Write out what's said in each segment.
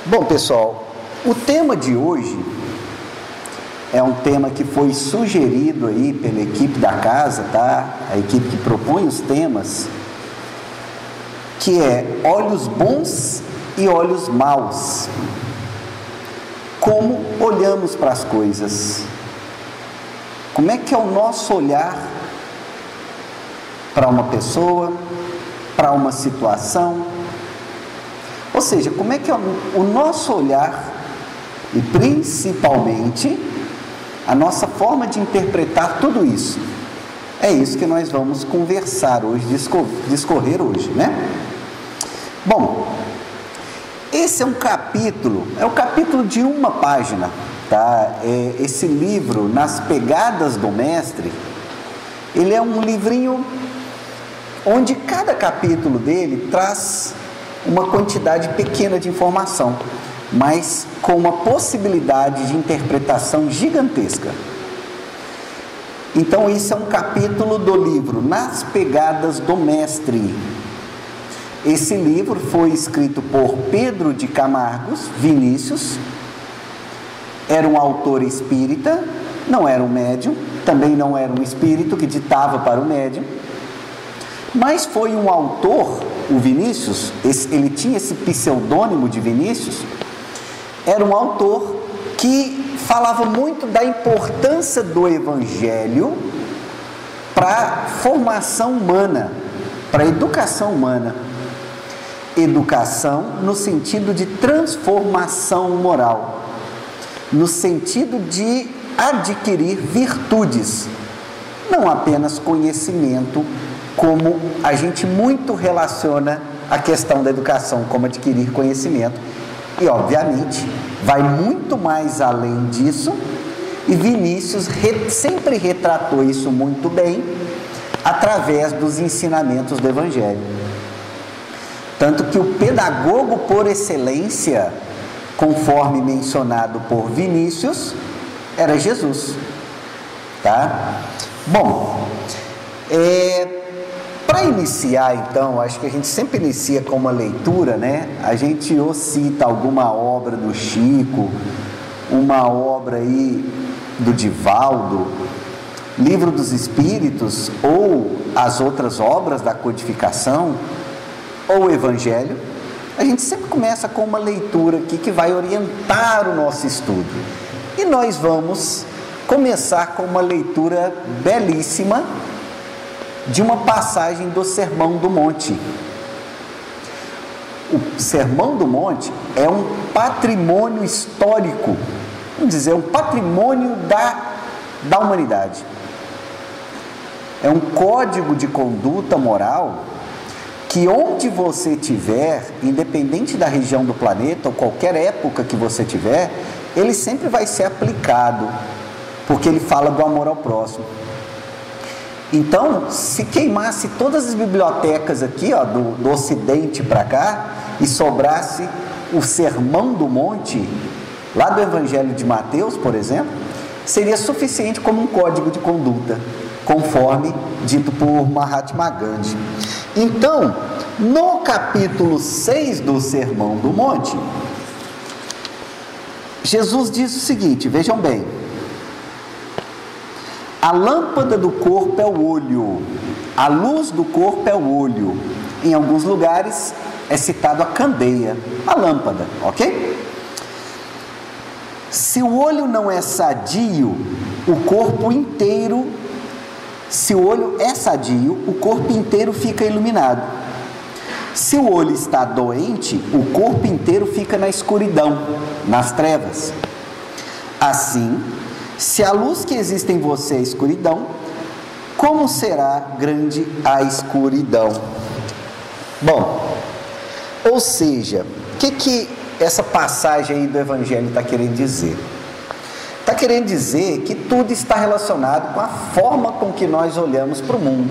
Bom, pessoal, o tema de hoje é um tema que foi sugerido aí pela equipe da casa, tá? A equipe que propõe os temas, que é olhos bons e olhos maus. Como olhamos para as coisas? Como é que é o nosso olhar para uma pessoa, para uma situação? Ou seja, como é que é o nosso olhar e principalmente a nossa forma de interpretar tudo isso? É isso que nós vamos conversar hoje, discorrer hoje, né? Bom, esse é um capítulo, é o capítulo de uma página, tá? Esse livro, Nas Pegadas do Mestre, ele é um livrinho onde cada capítulo dele traz uma quantidade pequena de informação, mas com uma possibilidade de interpretação gigantesca. Então, esse é um capítulo do livro Nas Pegadas do Mestre. Esse livro foi escrito por Pedro de Camargo Vinícius, era um autor espírita, não era um médium, também não era um espírito que ditava para o médium, mas foi um autor, o Vinícius, ele tinha esse pseudônimo de Vinícius, era um autor que falava muito da importância do Evangelho para a formação humana, para a educação humana. Educação no sentido de transformação moral, no sentido de adquirir virtudes, não apenas conhecimento, como a gente muito relaciona a questão da educação, como adquirir conhecimento, e obviamente vai muito mais além disso, e Vinícius sempre retratou isso muito bem, através dos ensinamentos do Evangelho. Tanto que o pedagogo por excelência, conforme mencionado por Vinícius, era Jesus, tá? Bom, para iniciar então, acho que a gente sempre inicia com uma leitura, né? A gente ou cita alguma obra do Chico, uma obra aí do Divaldo, Livro dos Espíritos, ou as outras obras da codificação, ou o Evangelho. A gente sempre começa com uma leitura aqui que vai orientar o nosso estudo. E nós vamos começar com uma leitura belíssima de uma passagem do Sermão do Monte. O Sermão do Monte é um patrimônio histórico, vamos dizer, um patrimônio da humanidade. É um código de conduta moral que onde você estiver, independente da região do planeta ou qualquer época que você tiver, ele sempre vai ser aplicado, porque ele fala do amor ao próximo. Então, se queimasse todas as bibliotecas aqui, ó, do Ocidente para cá, e sobrasse o Sermão do Monte, lá do Evangelho de Mateus, por exemplo, seria suficiente como um código de conduta, conforme dito por Mahatma Gandhi. Então, no capítulo 6 do Sermão do Monte, Jesus diz o seguinte, vejam bem: a lâmpada do corpo é o olho, a luz do corpo é o olho. Em alguns lugares é citado a candeia, a lâmpada, ok? Se o olho não é sadio, o corpo inteiro, se o olho é sadio, o corpo inteiro fica iluminado. Se o olho está doente, o corpo inteiro fica na escuridão, nas trevas. Assim, se a luz que existe em você é escuridão, como será grande a escuridão? Bom, ou seja, o que essa passagem aí do Evangelho está querendo dizer? Está querendo dizer que tudo está relacionado com a forma com que nós olhamos para o mundo.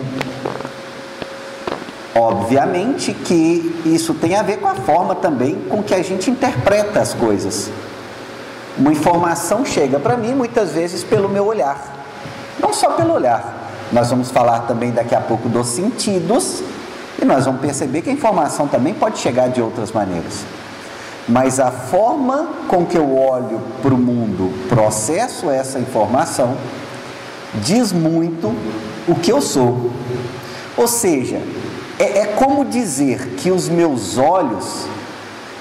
Obviamente que isso tem a ver com a forma também com que a gente interpreta as coisas. Uma informação chega para mim muitas vezes pelo meu olhar, não só pelo olhar. Nós vamos falar também daqui a pouco dos sentidos, e nós vamos perceber que a informação também pode chegar de outras maneiras. mas a forma com que eu olho para o mundo, processo essa informação, diz muito o que eu sou. Ou seja, é como dizer que os meus olhos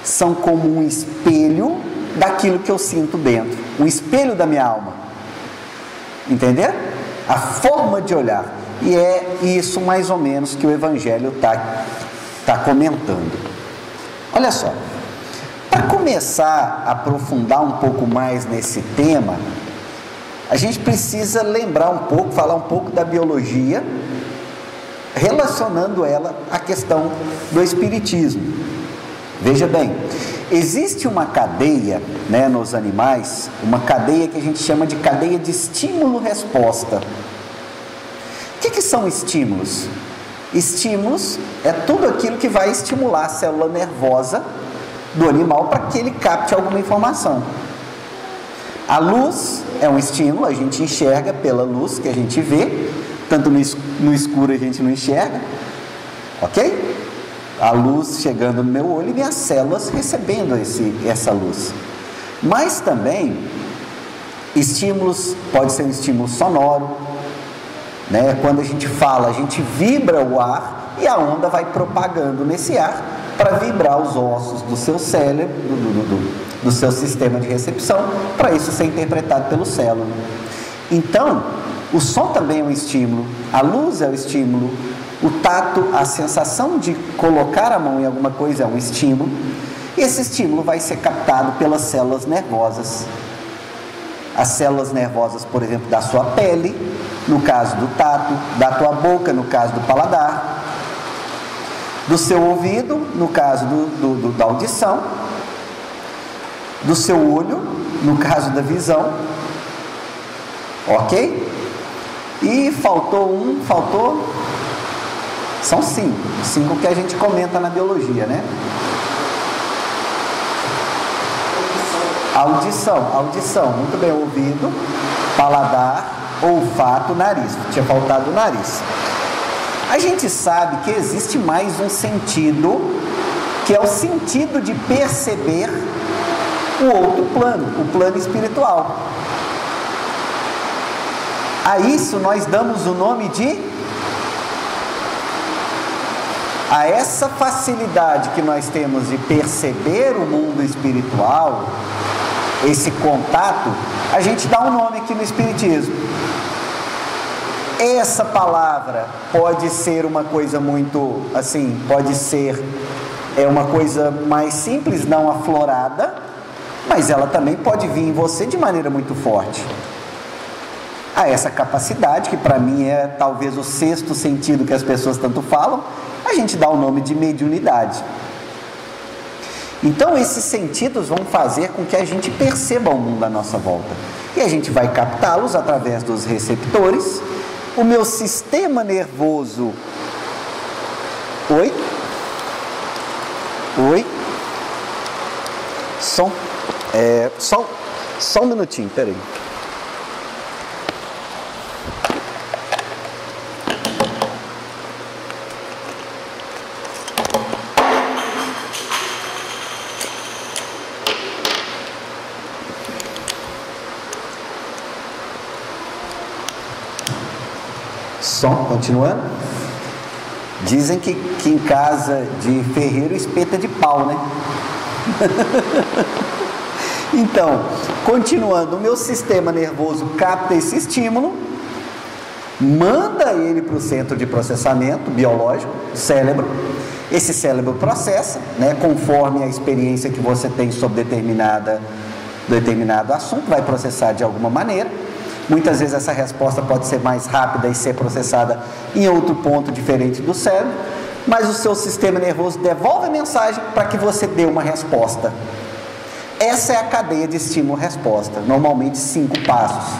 são como um espelho daquilo que eu sinto dentro, um espelho da minha alma. Entender? A forma de olhar. E é isso mais ou menos que o Evangelho está comentando. Olha só, para começar a aprofundar um pouco mais nesse tema, a gente precisa lembrar um pouco, falar um pouco da biologia, relacionando ela à questão do espiritismo. Veja bem, existe uma cadeia, né, nos animais, uma cadeia que a gente chama de cadeia de estímulo-resposta. O que são estímulos? Estímulos é tudo aquilo que vai estimular a célula nervosa do animal para que ele capte alguma informação. A luz é um estímulo, a gente enxerga pela luz que a gente vê, tanto no escuro a gente não enxerga, ok? A luz chegando no meu olho e minhas células recebendo essa luz. Mas também, estímulos, pode ser um estímulo sonoro, né? Quando a gente fala, a gente vibra o ar e a onda vai propagando nesse ar para vibrar os ossos do seu cérebro, do seu sistema de recepção, para isso ser interpretado pelo cérebro. Então, o som também é um estímulo, a luz é um estímulo, o tato, a sensação de colocar a mão em alguma coisa é um estímulo. Esse estímulo vai ser captado pelas células nervosas. As células nervosas, por exemplo, da sua pele, no caso do tato, da tua boca, no caso do paladar, do seu ouvido, no caso da audição, do seu olho, no caso da visão, ok? E faltou, são cinco que a gente comenta na biologia, né? Audição, muito bem, ouvido, paladar, olfato, nariz, tinha faltado o nariz. A gente sabe que existe mais um sentido, que é o sentido de perceber o outro plano, o plano espiritual. A isso nós damos o nome a essa facilidade que nós temos de perceber o mundo espiritual, esse contato, a gente dá um nome aqui no Espiritismo. Essa palavra pode ser uma coisa muito, assim, pode ser uma coisa mais simples, não aflorada, mas ela também pode vir em você de maneira muito forte. A essa capacidade, que para mim é talvez o sexto sentido que as pessoas tanto falam, a gente dá o nome de mediunidade. Então esses sentidos vão fazer com que a gente perceba o mundo à nossa volta. E a gente vai captá-los através dos receptores. O meu sistema nervoso... Oi? Som? Só um minutinho, peraí. Som, continuando. Dizem que em casa de ferreiro espeta de pau, né? Então, continuando, o meu sistema nervoso capta esse estímulo, manda ele para o centro de processamento biológico, cérebro. Esse cérebro processa, né, conforme a experiência que você tem sobre determinado assunto, vai processar de alguma maneira. Muitas vezes essa resposta pode ser mais rápida e ser processada em outro ponto diferente do cérebro, mas o seu sistema nervoso devolve a mensagem para que você dê uma resposta. Essa é a cadeia de estímulo-resposta, normalmente 5 passos,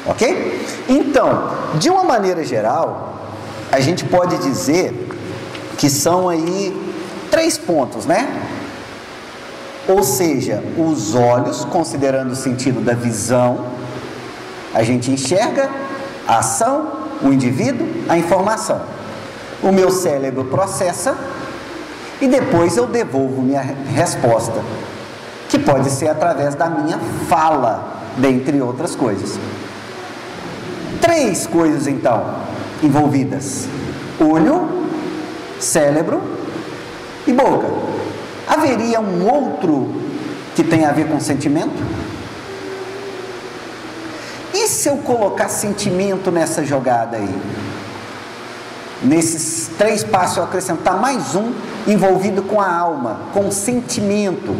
ok? Então, de uma maneira geral, a gente pode dizer que são aí 3 pontos, né? Ou seja, os olhos, considerando o sentido da visão, a gente enxerga a ação, o indivíduo, a informação. O meu cérebro processa e depois eu devolvo minha resposta, que pode ser através da minha fala, dentre outras coisas. 3 coisas então envolvidas: olho, cérebro e boca. Haveria um outro que tem a ver com sentimento? E se eu colocar sentimento nessa jogada aí? Nesses 3 passos eu acrescentar mais um envolvido com a alma, com o sentimento.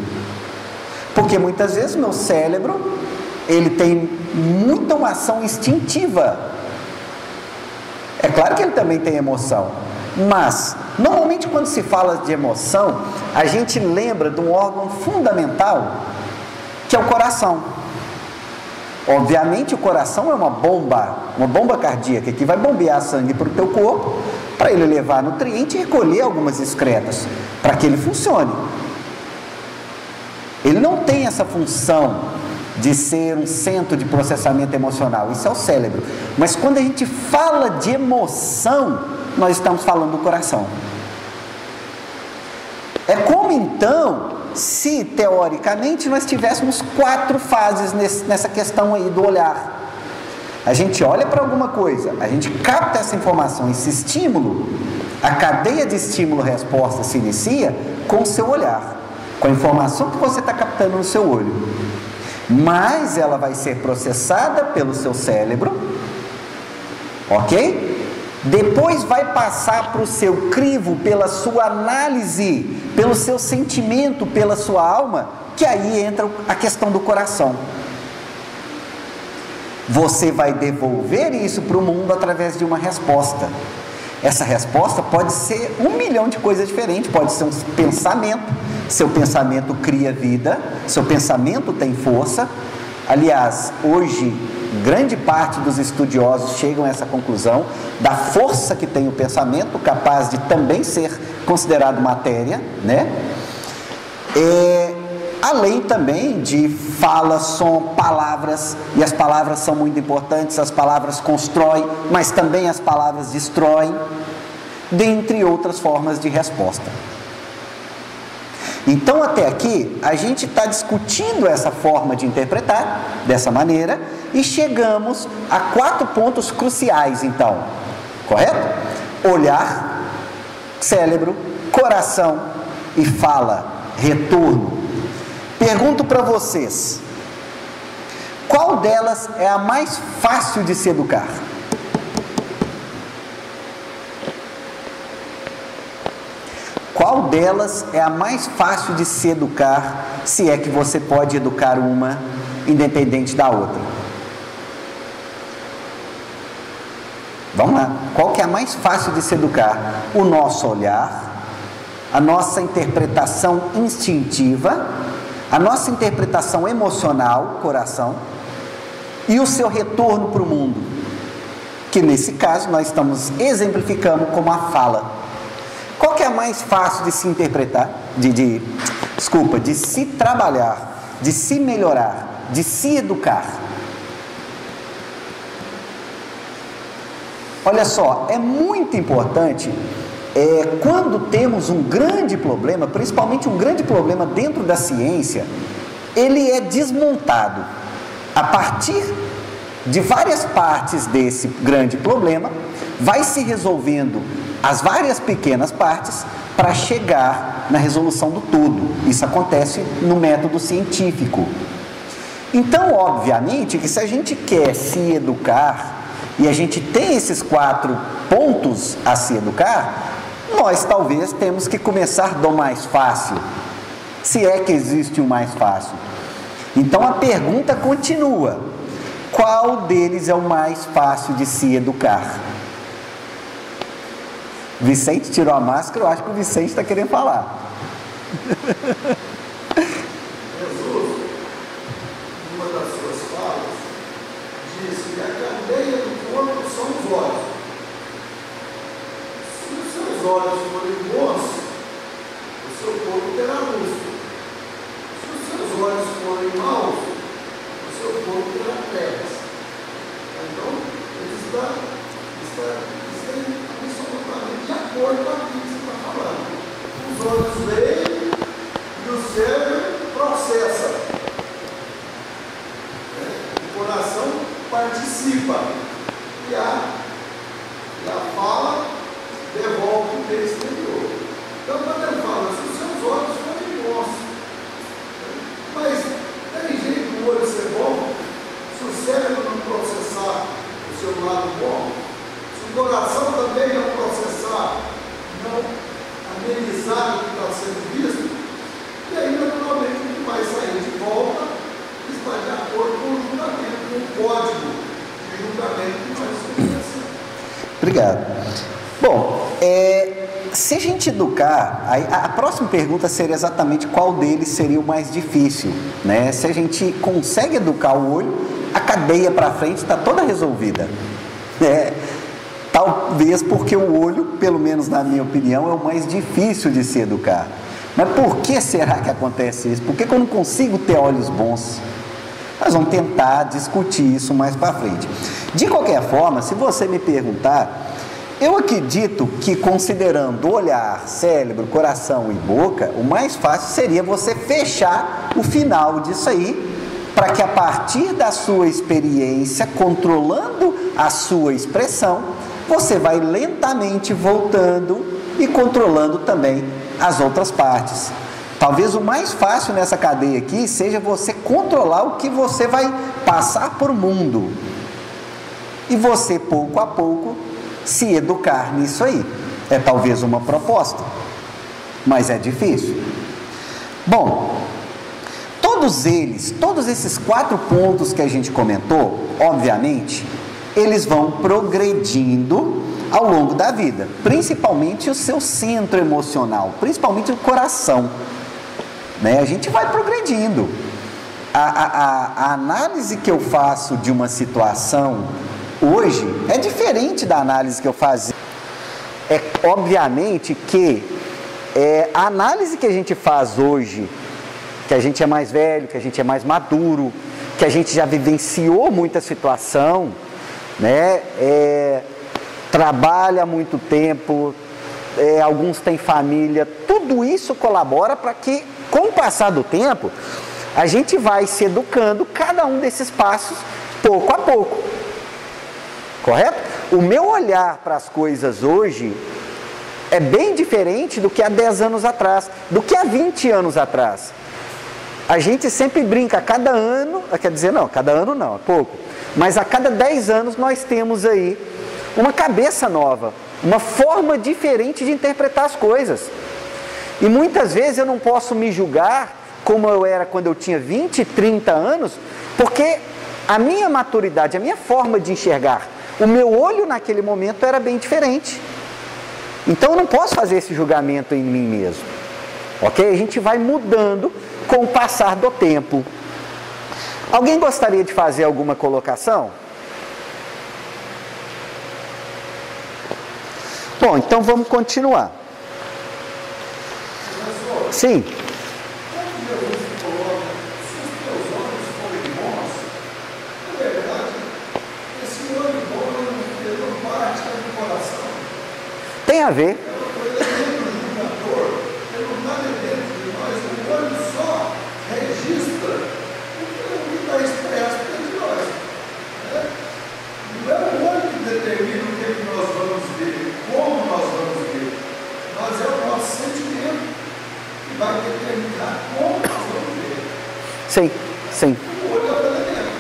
Porque muitas vezes meu cérebro, ele tem muita uma ação instintiva. É claro que ele também tem emoção, mas normalmente quando se fala de emoção, a gente lembra de um órgão fundamental, que é o coração. Obviamente o coração é uma bomba cardíaca que vai bombear sangue para o teu corpo, para ele levar nutriente e recolher algumas excretas, para que ele funcione. Ele não tem essa função de ser um centro de processamento emocional, isso é o cérebro. Mas quando a gente fala de emoção, nós estamos falando do coração. É como então, se teoricamente nós tivéssemos 4 fases nessa questão aí do olhar. A gente olha para alguma coisa, a gente capta essa informação, esse estímulo, a cadeia de estímulo-resposta se inicia com o seu olhar, com a informação que você está captando no seu olho. Mas ela vai ser processada pelo seu cérebro, ok? Depois vai passar para o seu crivo, pela sua análise, pelo seu sentimento, pela sua alma, que aí entra a questão do coração. Você vai devolver isso para o mundo através de uma resposta. Essa resposta pode ser 1 milhão de coisas diferentes, pode ser um pensamento. Seu pensamento cria vida, seu pensamento tem força. Aliás, hoje, grande parte dos estudiosos chegam a essa conclusão da força que tem o pensamento, capaz de também ser considerado matéria, né? Além também de fala, som, palavras, e as palavras são muito importantes, as palavras constroem, mas também as palavras destroem, dentre outras formas de resposta. Então até aqui a gente está discutindo essa forma de interpretar, dessa maneira, e chegamos a 4 pontos cruciais então, correto? Olhar, cérebro, coração e fala, retorno. Pergunto para vocês, qual delas é a mais fácil de se educar? Qual delas é a mais fácil de se educar, se é que você pode educar uma independente da outra? Vamos lá, qual que é a mais fácil de se educar? O nosso olhar, a nossa interpretação instintiva, a nossa interpretação emocional, coração, e o seu retorno para o mundo, que nesse caso nós estamos exemplificando como a fala. Qual que é a mais fácil de se interpretar, de se trabalhar, de se melhorar, de se educar? Olha só, é muito importante, quando temos um grande problema, principalmente um grande problema dentro da ciência, ele é desmontado a partir de várias partes desse grande problema, vai se resolvendo as várias pequenas partes para chegar na resolução do todo. Isso acontece no método científico. Então, obviamente, que se a gente quer se educar e a gente tem esses 4 pontos a se educar, nós talvez temos que começar do mais fácil, se é que existe um mais fácil. Então a pergunta continua: qual deles é o mais fácil de se educar? Vicente tirou a máscara, eu acho que o Vicente está querendo falar. Jesus, numa das suas falas, disse que a candeia do corpo são os olhos. Se os seus olhos forem bons, o seu corpo terá luz. Se os seus olhos forem maus, o seu corpo terá trevas. Então, ele está absolutamente de acordo com aquilo que você está falando. Os os olhos veem e o cérebro processa. O coração participa e a fala devolve o texto exterior. Então, quando ele fala, se os seus olhos forem bons, mas tem jeito do olho ser bom, se o cérebro não processar o seu lado bom, se o coração também não processar, não amenizar o que está sendo visto, e aí naturalmente o que vai sair de volta está de acordo com o julgamento, com o código de julgamento que nós estabelecemos. Obrigado. Bom, se a gente educar, a próxima pergunta seria exatamente qual deles seria o mais difícil, né? Se a gente consegue educar o olho, a cadeia para frente está toda resolvida, né? Talvez porque o olho, pelo menos na minha opinião, é o mais difícil de se educar. Mas por que será que acontece isso? Por que eu não consigo ter olhos bons? Nós vamos tentar discutir isso mais para frente. De qualquer forma, se você me perguntar, eu acredito que, considerando olhar, cérebro, coração e boca, o mais fácil seria você fechar o final disso aí, para que a partir da sua experiência, controlando a sua expressão, você vai lentamente voltando e controlando também as outras partes. Talvez o mais fácil nessa cadeia aqui seja você controlar o que você vai passar por mundo. E você, pouco a pouco, se educar nisso aí. É talvez uma proposta, mas é difícil. Bom, todos esses 4 pontos que a gente comentou, obviamente, eles vão progredindo ao longo da vida, principalmente o seu centro emocional, principalmente o coração, né? A gente vai progredindo. A análise que eu faço de uma situação hoje é diferente da análise que eu fazia. É obviamente que a análise que a gente faz hoje, que a gente é mais velho, que a gente é mais maduro, que a gente já vivenciou muita situação, né? Trabalha há muito tempo, alguns têm família, tudo isso colabora para que, com o passar do tempo, a gente vai se educando cada um desses passos, pouco a pouco. Correto? O meu olhar para as coisas hoje é bem diferente do que há 10 anos atrás, do que há 20 anos atrás. A gente sempre brinca, a cada ano, quer dizer, não, cada ano não, é pouco, mas a cada 10 anos nós temos aí uma cabeça nova, uma forma diferente de interpretar as coisas. E muitas vezes eu não posso me julgar como eu era quando eu tinha 20, 30 anos, porque a minha maturidade, a minha forma de enxergar, o meu olho naquele momento era bem diferente. Então eu não posso fazer esse julgamento em mim mesmo. Ok? A gente vai mudando com o passar do tempo. Alguém gostaria de fazer alguma colocação? Bom, então vamos continuar. Sim. Tem a ver. Sim, sim. O olho é o elemento.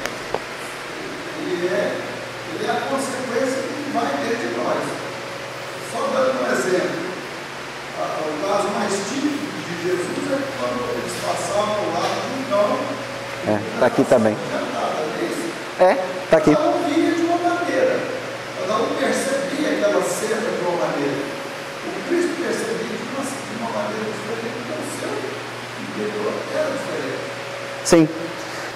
Ele é a consequência que vai dentro de nós. Só dando um exemplo. O caso mais típico de Jesus é quando eles passavam ao lado do Jordão. Está aqui também. Está aqui. Cada um via de uma maneira. Cada um percebia aquela cena de uma maneira. O Cristo percebia de uma maneira diferente do seu entendedor era diferente. Sim.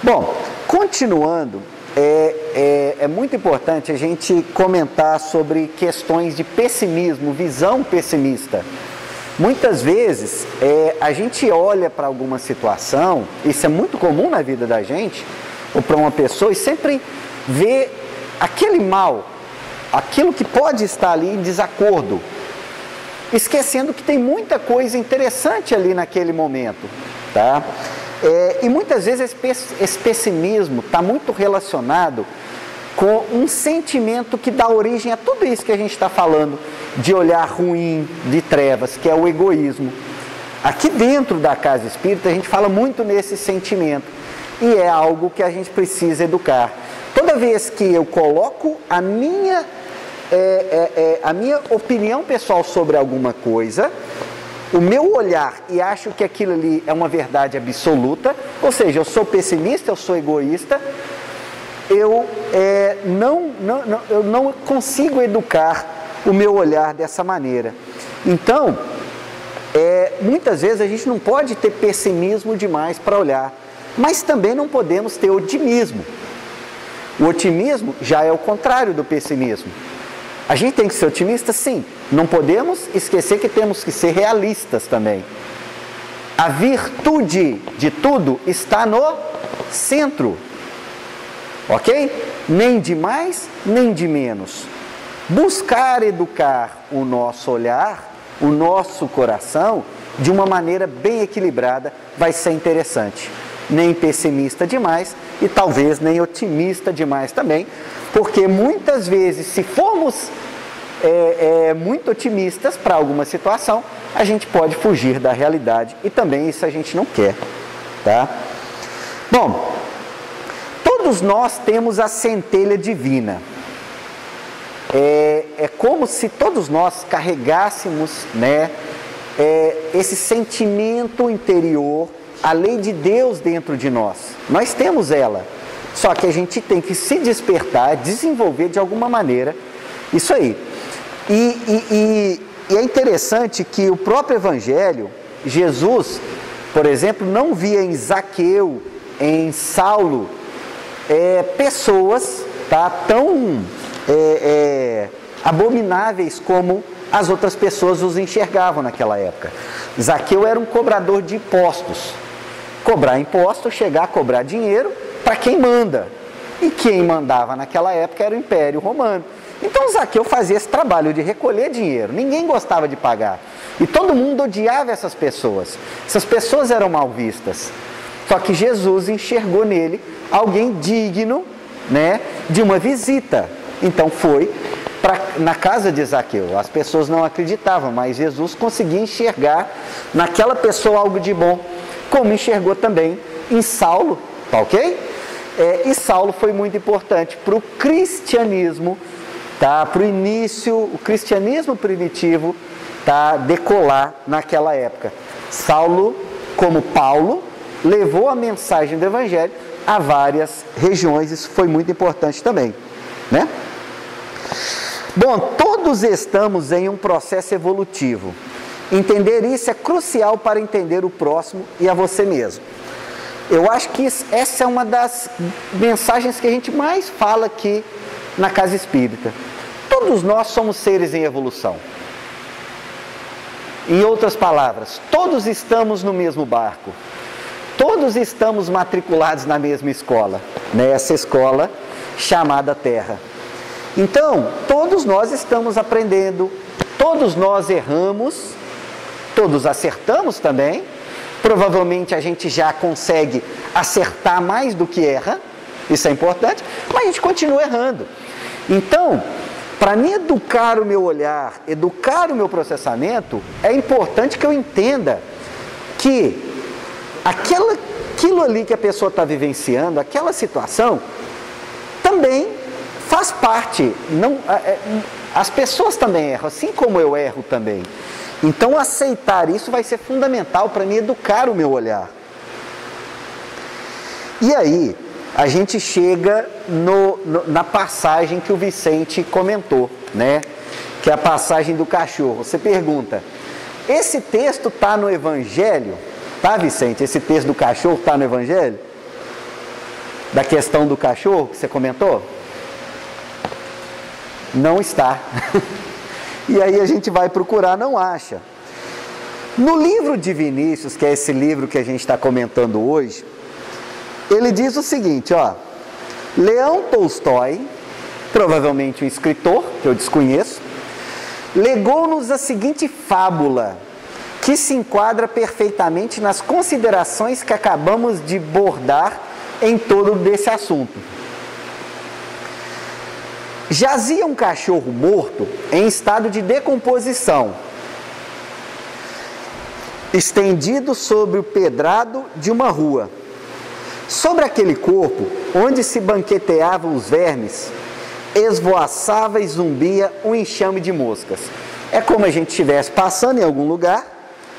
Bom, continuando, é muito importante a gente comentar sobre questões de pessimismo, visão pessimista. Muitas vezes a gente olha para alguma situação, isso é muito comum na vida da gente, ou para uma pessoa, e sempre vê aquele mal, aquilo que pode estar ali em desacordo. esquecendo que tem muita coisa interessante ali naquele momento, tá? E muitas vezes esse pessimismo está muito relacionado com um sentimento que dá origem a tudo isso que a gente está falando, de olhar ruim, de trevas, que é o egoísmo. Aqui dentro da casa espírita a gente fala muito nesse sentimento, e é algo que a gente precisa educar. Toda vez que eu coloco a minha opinião pessoal sobre alguma coisa, o meu olhar, e acho que aquilo ali é uma verdade absoluta, ou seja, eu sou pessimista, eu sou egoísta, eu não consigo educar o meu olhar dessa maneira. Então, muitas vezes a gente não pode ter pessimismo demais para olhar, mas também não podemos ter otimismo. O otimismo já é o contrário do pessimismo. A gente tem que ser otimista, sim. Não podemos esquecer que temos que ser realistas também. A virtude de tudo está no centro. Ok? Nem de mais, nem de menos. Buscar educar o nosso olhar, o nosso coração, de uma maneira bem equilibrada, vai ser interessante. Nem pessimista demais e talvez nem otimista demais também, porque muitas vezes, se formos muito otimistas para alguma situação, a gente pode fugir da realidade, e também isso a gente não quer, tá? Bom, todos nós temos a centelha divina. É como se todos nós carregássemos, né, esse sentimento interior, a lei de Deus dentro de nós. Nós temos ela, só que a gente tem que se despertar, desenvolver de alguma maneira isso aí. E é interessante que o próprio Evangelho, Jesus, por exemplo, não via em Zaqueu, em Saulo, pessoas, tá, tão abomináveis como as outras pessoas os enxergavam naquela época. Zaqueu era um cobrador de impostos. Cobrar imposto, chegar a cobrar dinheiro para quem manda. E quem mandava naquela época era o Império Romano. Então Zaqueu fazia esse trabalho de recolher dinheiro. Ninguém gostava de pagar. E todo mundo odiava essas pessoas. Essas pessoas eram mal vistas. Só que Jesus enxergou nele alguém digno, né, de uma visita. Então foi na casa de Zaqueu. As pessoas não acreditavam, mas Jesus conseguia enxergar naquela pessoa algo de bom, como enxergou também em Saulo, tá ok? E Saulo foi muito importante para o cristianismo, tá? Para o início, o cristianismo primitivo, tá? Decolar naquela época. Saulo, como Paulo, levou a mensagem do Evangelho a várias regiões, isso foi muito importante também, né? Bom, todos estamos em um processo evolutivo. Entender isso é crucial para entender o próximo e a você mesmo. Eu acho que essa é uma das mensagens que a gente mais fala aqui na Casa Espírita. Todos nós somos seres em evolução. Em outras palavras, todos estamos no mesmo barco. Todos estamos matriculados na mesma escola, nessa escola chamada Terra. Então, todos nós estamos aprendendo, todos nós erramos, todos acertamos também. Provavelmente a gente já consegue acertar mais do que erra, isso é importante, mas a gente continua errando. Então, para mim educar o meu olhar, educar o meu processamento, é importante que eu entenda que aquilo ali que a pessoa está vivenciando, aquela situação, também faz parte. As pessoas também erram, assim como eu erro também. Então aceitar isso vai ser fundamental para mim educar o meu olhar. E aí, a gente chega na passagem que o Vicente comentou, né? Que é a passagem do cachorro. Você pergunta, esse texto está no Evangelho? Tá, Vicente? Esse texto do cachorro está no Evangelho? Da questão do cachorro que você comentou? Não está. E aí a gente vai procurar, não acha. No livro de Vinícius, que é esse livro que a gente está comentando hoje, ele diz o seguinte, ó: Leão Tolstói, provavelmente um escritor, que eu desconheço, legou-nos a seguinte fábula, que se enquadra perfeitamente nas considerações que acabamos de bordar em torno desse assunto. Jazia um cachorro morto em estado de decomposição, estendido sobre o pedrado de uma rua. Sobre aquele corpo, onde se banqueteavam os vermes, esvoaçava e zumbia um enxame de moscas. É como a gente estivesse passando em algum lugar,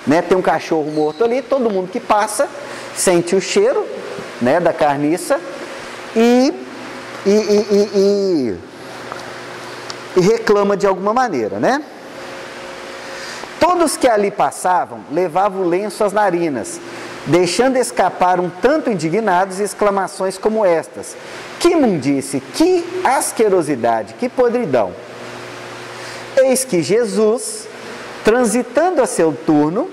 né? Tem um cachorro morto ali, todo mundo que passa sente o cheiro, né, da carniça e reclama de alguma maneira, né? Todos que ali passavam levavam o lenço às narinas, deixando escapar um tanto indignados exclamações como estas: que imundície, que asquerosidade, que podridão! Eis que Jesus, transitando a seu turno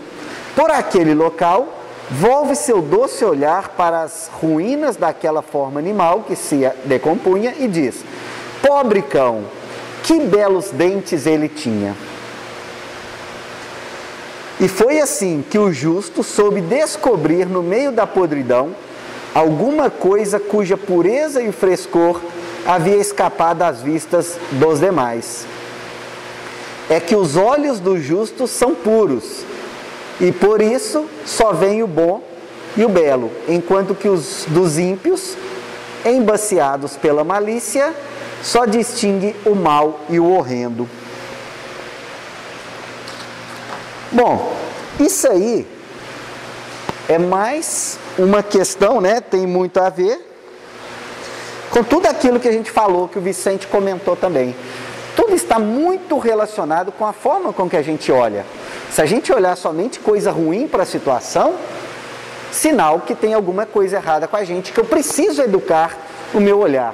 por aquele local, volve seu doce olhar para as ruínas daquela forma animal que se decompunha e diz: pobre cão, que belos dentes ele tinha! E foi assim que o justo soube descobrir no meio da podridão alguma coisa cuja pureza e frescor havia escapado às vistas dos demais. É que os olhos do justo são puros, e por isso só vem o bom e o belo, enquanto que os dos ímpios, embaciados pela malícia, só distingue o mal e o horrendo. Bom, isso aí é mais uma questão, né? Tem muito a ver com tudo aquilo que a gente falou, que o Vicente comentou também. Tudo está muito relacionado com a forma com que a gente olha. Se a gente olhar somente coisa ruim para a situação, sinal que tem alguma coisa errada com a gente, que eu preciso educar o meu olhar.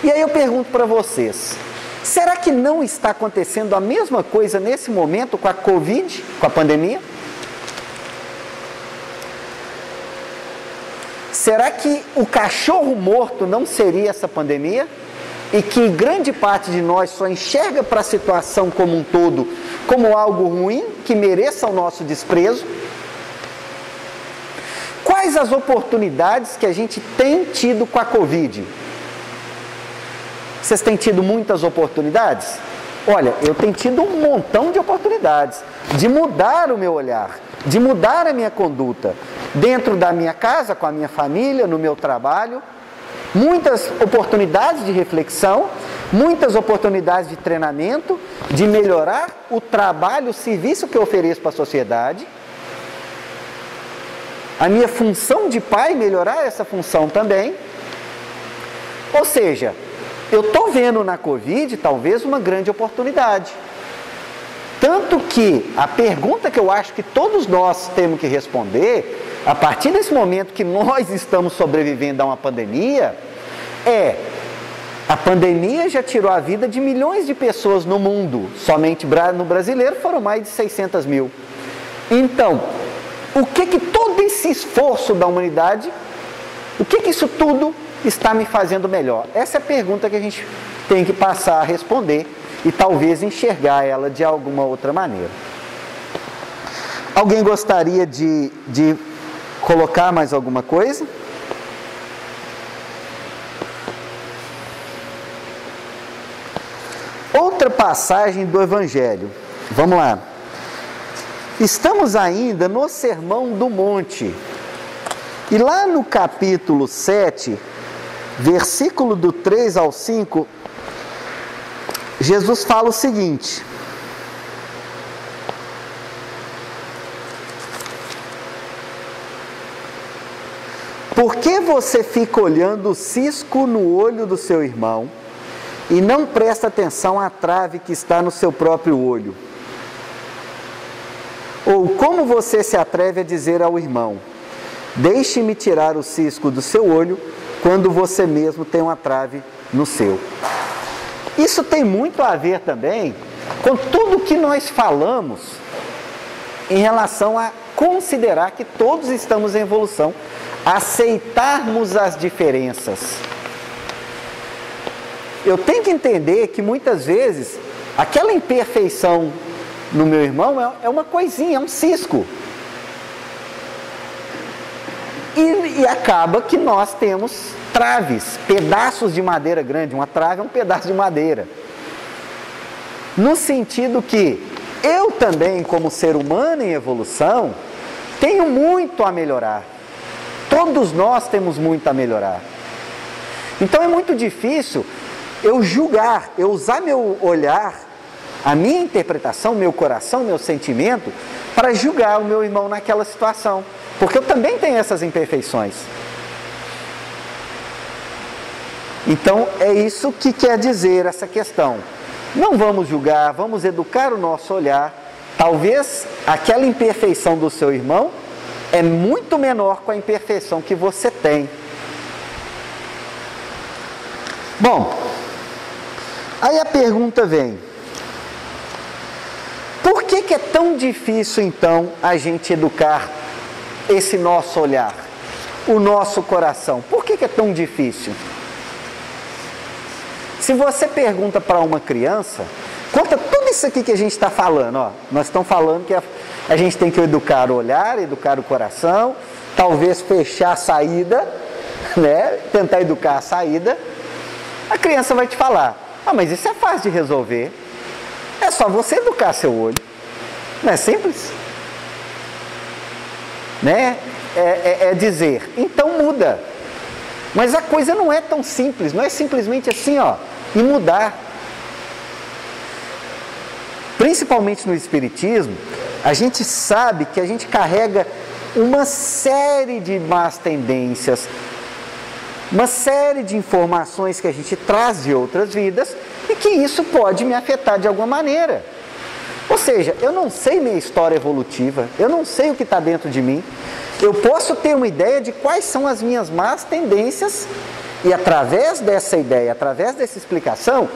E aí eu pergunto para vocês, será que não está acontecendo a mesma coisa nesse momento com a Covid, com a pandemia? Será que o cachorro morto não seria essa pandemia? E que grande parte de nós só enxerga para a situação como um todo como algo ruim, que mereça o nosso desprezo? Quais as oportunidades que a gente tem tido com a Covid? Vocês têm tido muitas oportunidades? Olha, eu tenho tido um montão de oportunidades de mudar o meu olhar, de mudar a minha conduta, dentro da minha casa, com a minha família, no meu trabalho. Muitas oportunidades de reflexão, muitas oportunidades de treinamento, de melhorar o trabalho, o serviço que eu ofereço para a sociedade. A minha função de pai, melhorar essa função também. Ou seja, eu estou vendo na Covid talvez uma grande oportunidade. Tanto que a pergunta que eu acho que todos nós temos que responder, a partir desse momento que nós estamos sobrevivendo a uma pandemia, a pandemia já tirou a vida de milhões de pessoas no mundo. Somente no brasileiro foram mais de 600 mil. Então, o que todo esse esforço da humanidade, o que isso tudo está me fazendo melhor? Essa é a pergunta que a gente tem que passar a responder e talvez enxergar ela de alguma outra maneira. Alguém gostaria de colocar mais alguma coisa? Outra passagem do Evangelho. Vamos lá. Estamos ainda no Sermão do Monte. E lá no capítulo 7, versículo do 3 ao 5, Jesus fala o seguinte: por que você fica olhando o cisco no olho do seu irmão e não presta atenção à trave que está no seu próprio olho? Ou como você se atreve a dizer ao irmão: deixe-me tirar o cisco do seu olho, quando você mesmo tem uma trave no seu? Isso tem muito a ver também com tudo que nós falamos em relação a considerar que todos estamos em evolução, aceitarmos as diferenças. Eu tenho que entender que muitas vezes aquela imperfeição no meu irmão é uma coisinha, é um cisco. E acaba que nós temos traves, pedaços de madeira grande. Uma trave é um pedaço de madeira. No sentido que eu também, como ser humano em evolução, tenho muito a melhorar. Todos nós temos muito a melhorar. Então é muito difícil eu julgar, eu usar meu olhar, a minha interpretação, meu coração, meu sentimento, para julgar o meu irmão naquela situação. Porque eu também tenho essas imperfeições. Então é isso que quer dizer essa questão. Não vamos julgar, vamos educar o nosso olhar. Talvez aquela imperfeição do seu irmão é muito menor com a imperfeição que você tem. Bom, aí a pergunta vem: por que é tão difícil então a gente educar esse nosso olhar, o nosso coração? Por que é tão difícil? Se você pergunta para uma criança, conta tudo isso aqui que a gente está falando, ó. Nós estamos falando que a gente tem que educar o olhar, educar o coração, talvez fechar a saída, né? Tentar educar a saída. A criança vai te falar: ah, mas isso é fácil de resolver. É só você educar seu olho. Não é simples? Né? É dizer, então muda. Mas a coisa não é tão simples, não é simplesmente assim, ó, e mudar. Principalmente no Espiritismo, a gente sabe que a gente carrega uma série de más tendências, uma série de informações que a gente traz de outras vidas e que isso pode me afetar de alguma maneira. Ou seja, eu não sei minha história evolutiva, eu não sei o que está dentro de mim. Eu posso ter uma ideia de quais são as minhas más tendências e, através dessa ideia, através dessa explicação,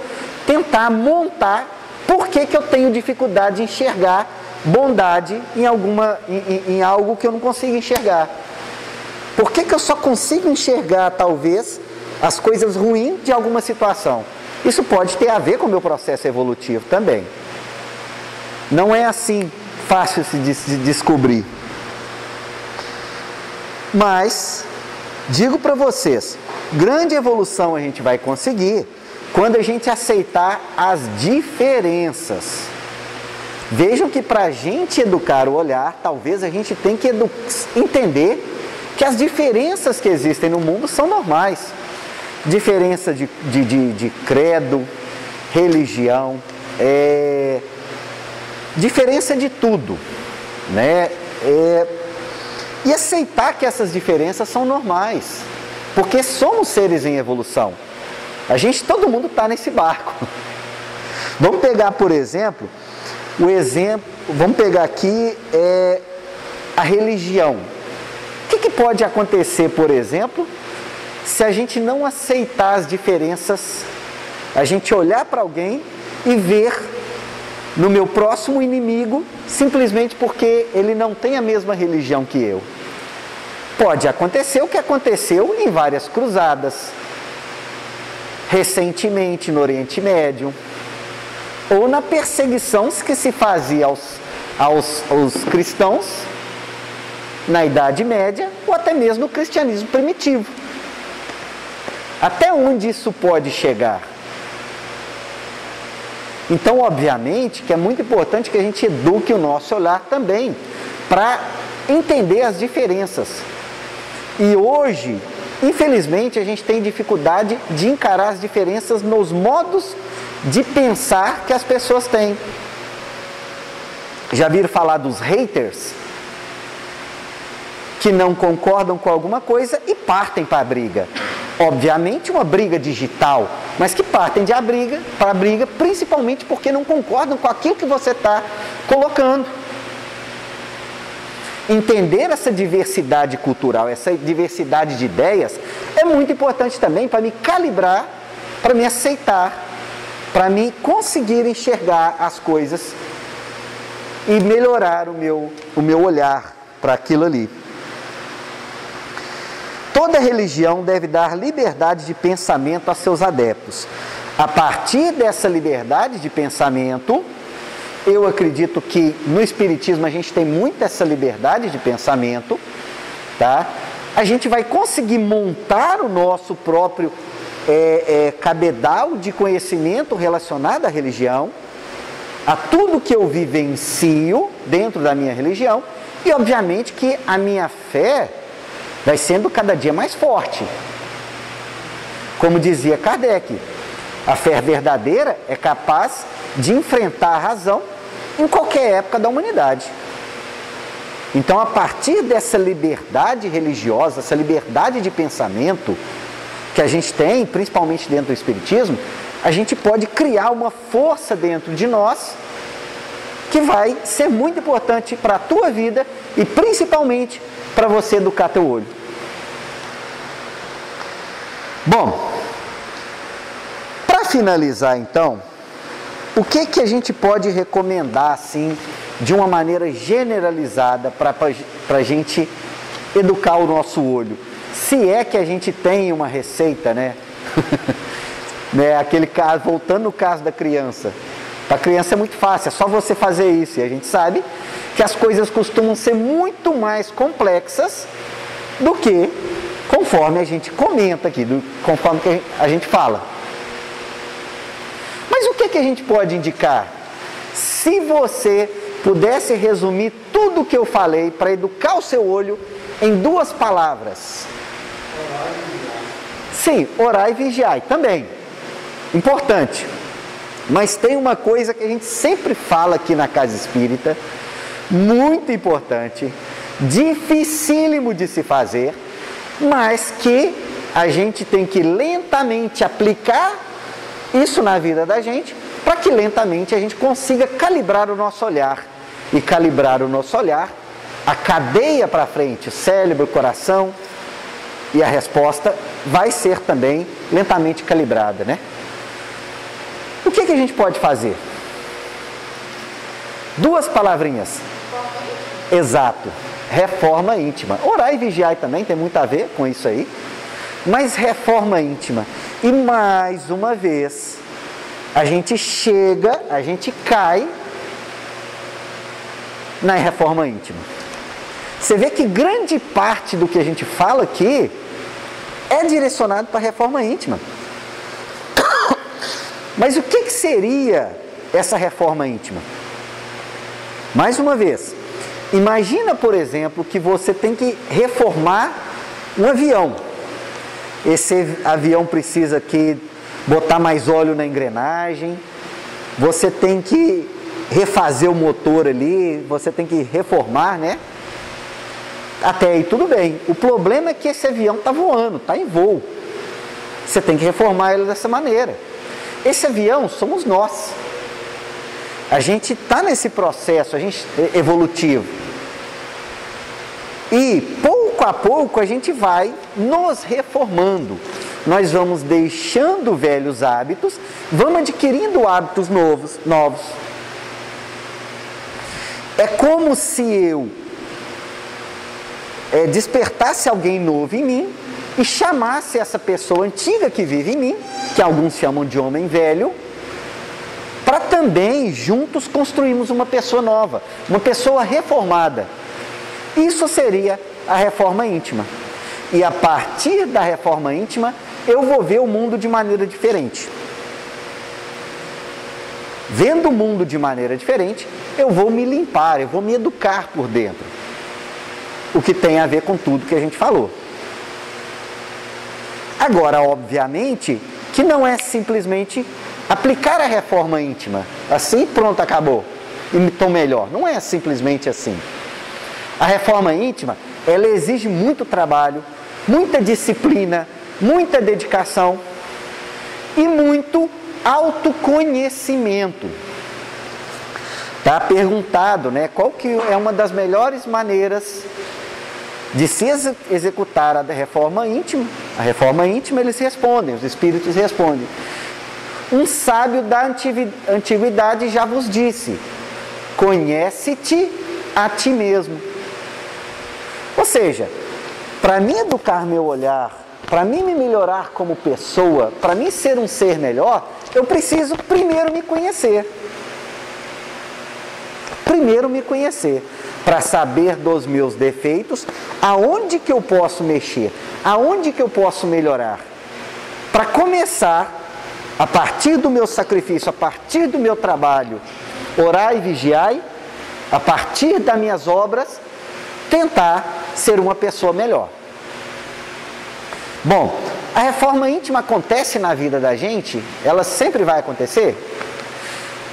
tentar montar por que eu tenho dificuldade de enxergar bondade em algo que eu não consigo enxergar. Por que eu só consigo enxergar, talvez, as coisas ruins de alguma situação? Isso pode ter a ver com o meu processo evolutivo também. Não é assim fácil de se descobrir. Mas, digo para vocês, grande evolução a gente vai conseguir quando a gente aceitar as diferenças. Vejam que para a gente educar o olhar, talvez a gente tenha que entender que as diferenças que existem no mundo são normais. Diferença de credo, religião, diferença de tudo, né? E aceitar que essas diferenças são normais, porque somos seres em evolução. Todo mundo está nesse barco. Vamos pegar, por exemplo, vamos pegar aqui a religião. O que pode acontecer, por exemplo, se a gente não aceitar as diferenças, a gente olhar para alguém e ver no meu próximo inimigo, simplesmente porque ele não tem a mesma religião que eu? Pode acontecer o que aconteceu em várias cruzadas, recentemente no Oriente Médio, ou na perseguição que se fazia aos cristãos na Idade Média, ou até mesmo no cristianismo primitivo. Até onde isso pode chegar? Então, obviamente, que é muito importante que a gente eduque o nosso olhar também, para entender as diferenças. E hoje, infelizmente, a gente tem dificuldade de encarar as diferenças nos modos de pensar que as pessoas têm. Já viram falar dos haters? Que não concordam com alguma coisa e partem para a briga. Obviamente uma briga digital, mas que partem para a briga principalmente porque não concordam com aquilo que você está colocando. Entender essa diversidade cultural, essa diversidade de ideias, é muito importante também para me calibrar, para me aceitar, para me conseguir enxergar as coisas e melhorar o meu olhar para aquilo ali. Toda religião deve dar liberdade de pensamento a seus adeptos, A partir dessa liberdade de pensamento, eu acredito que no Espiritismo a gente tem muito essa liberdade de pensamento, tá? A gente vai conseguir montar o nosso próprio cabedal de conhecimento relacionado à religião, a tudo que eu vivencio dentro da minha religião, e obviamente que a minha fé vai sendo cada dia mais forte. Como dizia Kardec, a fé verdadeira é capaz de enfrentar a razão em qualquer época da humanidade. Então, a partir dessa liberdade religiosa, essa liberdade de pensamento que a gente tem, principalmente dentro do Espiritismo, a gente pode criar uma força dentro de nós que vai ser muito importante para a tua vida e principalmente para você educar teu olho. Bom, para finalizar então, o que a gente pode recomendar assim, de uma maneira generalizada para a gente educar o nosso olho? Se é que a gente tem uma receita, né? Aquele caso, voltando no caso da criança. Para a criança é muito fácil, é só você fazer isso. E a gente sabe que as coisas costumam ser muito mais complexas do que conforme a gente comenta aqui, conforme que a gente fala. Mas o que a gente pode indicar? Se você pudesse resumir tudo o que eu falei para educar o seu olho em 2 palavras. Sim, orar e vigiar também. Importante. Mas tem uma coisa que a gente sempre fala aqui na Casa Espírita, muito importante, dificílimo de se fazer, mas que a gente tem que lentamente aplicar isso na vida da gente, para que lentamente a gente consiga calibrar o nosso olhar. E calibrar o nosso olhar, a cadeia para frente, cérebro, coração, e a resposta vai ser também lentamente calibrada, né? O que a gente pode fazer? 2 palavrinhas. Exato. Reforma íntima. Orar e vigiar também tem muito a ver com isso aí. Mas reforma íntima. E mais uma vez, a gente cai na reforma íntima. Você vê que grande parte do que a gente fala aqui é direcionado para a reforma íntima. Mas o que seria essa reforma íntima? Mais uma vez, imagina, por exemplo, que você tem que reformar um avião. Esse avião precisa aqui botar mais óleo na engrenagem, você tem que refazer o motor ali, você tem que reformar, né? Até aí tudo bem. O problema é que esse avião está voando, está em voo. Você tem que reformar ele dessa maneira. Esse avião somos nós. A gente está nesse processo evolutivo. E pouco a pouco a gente vai nos reformando. Nós vamos deixando velhos hábitos, vamos adquirindo hábitos novos. É como se eu despertasse alguém novo em mim e chamasse essa pessoa antiga que vive em mim, que alguns chamam de homem velho, para também juntos construirmos uma pessoa nova, uma pessoa reformada. Isso seria a reforma íntima. E a partir da reforma íntima, eu vou ver o mundo de maneira diferente. Vendo o mundo de maneira diferente, eu vou me limpar, eu vou me educar por dentro. O que tem a ver com tudo que a gente falou. Agora, obviamente, que não é simplesmente aplicar a reforma íntima. Assim, pronto, acabou. E estou melhor. Não é simplesmente assim. A reforma íntima, ela exige muito trabalho, muita disciplina, muita dedicação e muito autoconhecimento. Está perguntado, né? Qual que é uma das melhores maneiras de se executar a reforma íntima? A reforma íntima, eles respondem, os espíritos respondem. Um sábio da antiguidade já vos disse: conhece-te a ti mesmo. Ou seja, para mim educar meu olhar, para mim me melhorar como pessoa, para mim ser um ser melhor, eu preciso primeiro me conhecer. Primeiro me conhecer, para saber dos meus defeitos, aonde que eu posso mexer, aonde que eu posso melhorar. Para começar, a partir do meu sacrifício, a partir do meu trabalho, orar e vigiar, a partir das minhas obras, tentar ser uma pessoa melhor. Bom, a reforma íntima acontece na vida da gente? Ela sempre vai acontecer?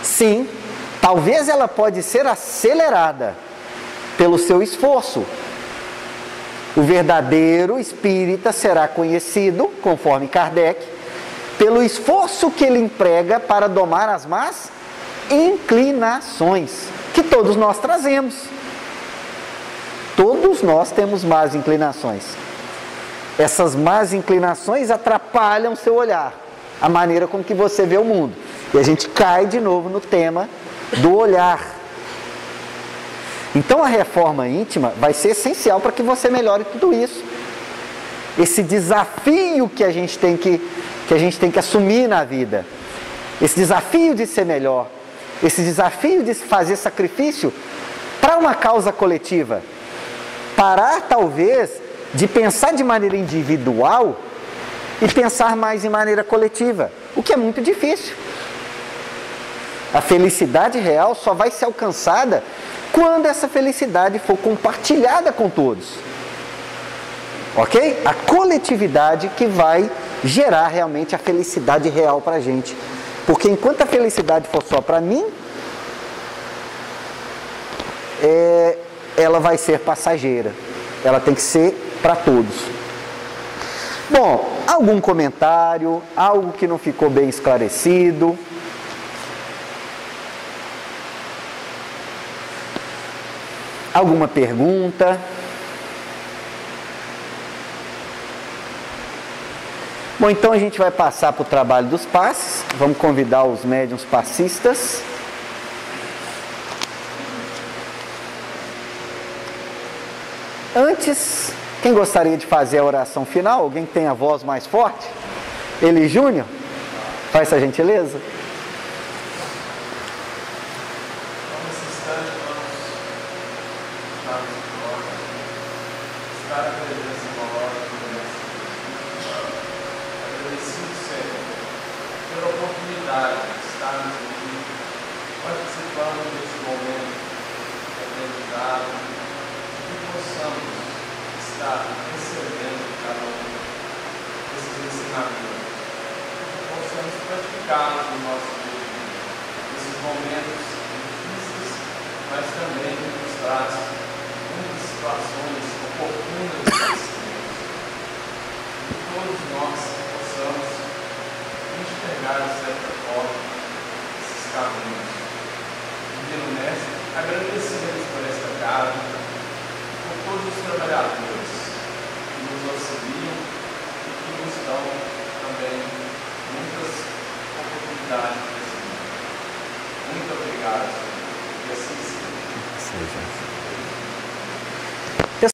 Sim, talvez ela pode ser acelerada pelo seu esforço. O verdadeiro espírita será conhecido, conforme Kardec, pelo esforço que ele emprega para domar as más inclinações que todos nós trazemos. Todos nós temos más inclinações. Essas más inclinações atrapalham o seu olhar, a maneira com que você vê o mundo. E a gente cai de novo no tema do olhar. Então a reforma íntima vai ser essencial para que você melhore tudo isso. Esse desafio que a gente tem que assumir na vida. Esse desafio de ser melhor. Esse desafio de fazer sacrifício para uma causa coletiva. Parar, talvez, de pensar de maneira individual e pensar mais em maneira coletiva, o que é muito difícil. A felicidade real só vai ser alcançada quando essa felicidade for compartilhada com todos. Ok? A coletividade que vai gerar realmente a felicidade real para a gente. Porque enquanto a felicidade for só para mim, ela vai ser passageira. Ela tem que ser para todos. Bom, algum comentário, algo que não ficou bem esclarecido? Alguma pergunta? Bom, então a gente vai passar para o trabalho dos passes. Vamos convidar os médiuns passistas. Antes, quem gostaria de fazer a oração final? Alguém que tem a voz mais forte? Eli Júnior? Faz essa gentileza. Agradecendo